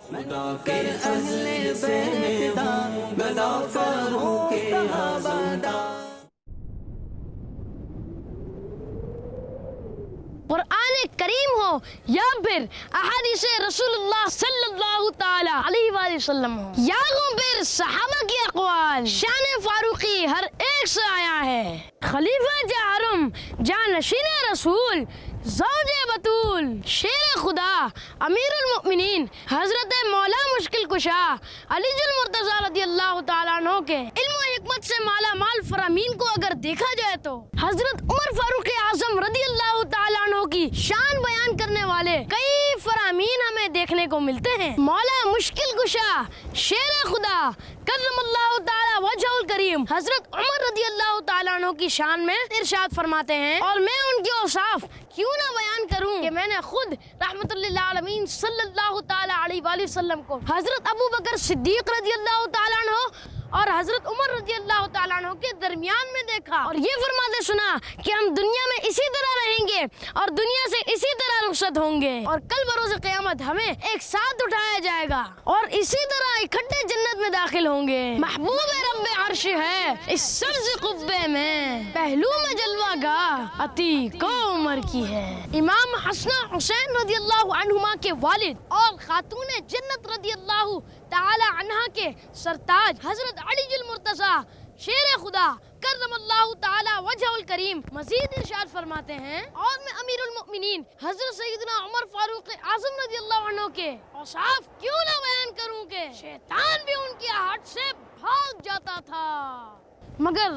خدا کے اہل بیت دا گدا فاروق اعظم دا. قرآن کریم ہو یا پھر احادیث رسول اللہ صلی اللہ تعالی علیہ وآلہ وسلم ہو یا پھر صحابہ کی اقوال، شان فاروقی ہر ایک سے آیا ہے. خلیفہ جہرم جانشین رسول، زوج بطول، شیر خدا، امیر المؤمنین حضرت مولا مشکل کشا علی المرتضیٰ رضی اللہ تعالیٰ عنہ کے علم و حکمت سے مالا مال فرامین کو اگر دیکھا جائے تو حضرت عمر فاروق اعظم رضی اللہ تعالیٰ عنہ کی شان بیان کرنے والے کئی فرامین ہمیں دیکھنے کو ملتے ہیں. مولا مشکل کشا شیر خدا کرم اللہ تعالیٰ وجہ الکریم حضرت عمر رضی اللہ تعالیٰ عنہ کی شان میں ارشاد فرماتے ہیں، اور میں ان کے اوصاف کیوں نہ بیان کروں کہ میں نے خود رحمت للعالمین صلی اللہ تعالیٰ علیہ وآلہ وسلم کو حضرت ابو بکر صدیق رضی اللہ تعالیٰ عنہ اور حضرت عمر رضی اللہ تعالیٰ عنہ کے درمیان میں دیکھا اور یہ فرماتے سنا کہ ہم دنیا میں اسی طرح رہیں گے اور دنیا سے اسی طرح رخصت ہوں گے، اور کل بروز قیامت ہمیں ایک ساتھ اٹھایا جائے گا اور اسی طرح اکٹھے جنت میں داخل ہوں گے. محبوب رب عرش ہے اس سبز قبے میں، پہلو میں جلوہ گاہ عتیق عمر کی ہے. امام حسن حسین رضی اللہ عنہما کے والد اور خاتون جنت رضی اللہ تعالی عنہا کے سرتاج حضرت علی المرتضیٰ شیر خدا کرم اللہ تعالی وجہ الکریم مزید ارشاد فرماتے ہیں، اور میں امیر المؤمنین حضرت سیدنا عمر فاروق اعظم رضی اللہ عنہ کے اوصاف کیوں نہ بیان کروں کہ شیطان بھی ان کی ہٹ سے بھاگ جاتا تھا. مگر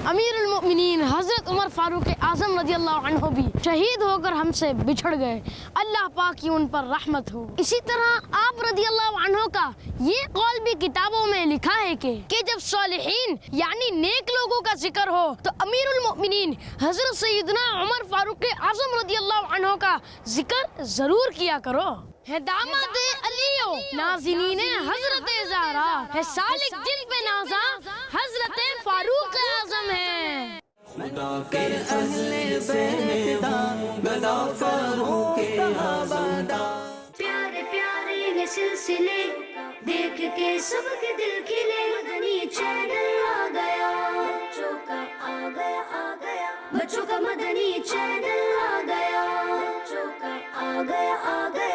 امیر المؤمنین حضرت عمر فاروق اعظم رضی اللہ عنہ بھی شہید ہو کر ہم سے بچھڑ گئے، اللہ پاک کی ان پر رحمت ہو. اسی طرح آپ رضی اللہ عنہ کا یہ قول بھی کتابوں میں لکھا ہے کہ جب صالحین یعنی نیک لوگوں کا ذکر ہو تو امیر المؤمنین حضرت سیدنا عمر فاروق اعظم رضی اللہ عنہ کا ذکر ضرور کیا کرو. ہے داماد علیو نازنین حضرت زہرا، ہے سالک جن پہ نازا حضرت فاروق اعظم ہے. خدا کے اہل بیت دا گدا فاروق اعظم دا. پیارے پیارے یہ سلسلے دیکھ کے سب کے دل کھلے، مدنی چینل آ گیا، بچوں کا آ گیا آ گیا، بچوں کا مدنی چینل آ گیا، بچوں کا آ گیا آ گیا.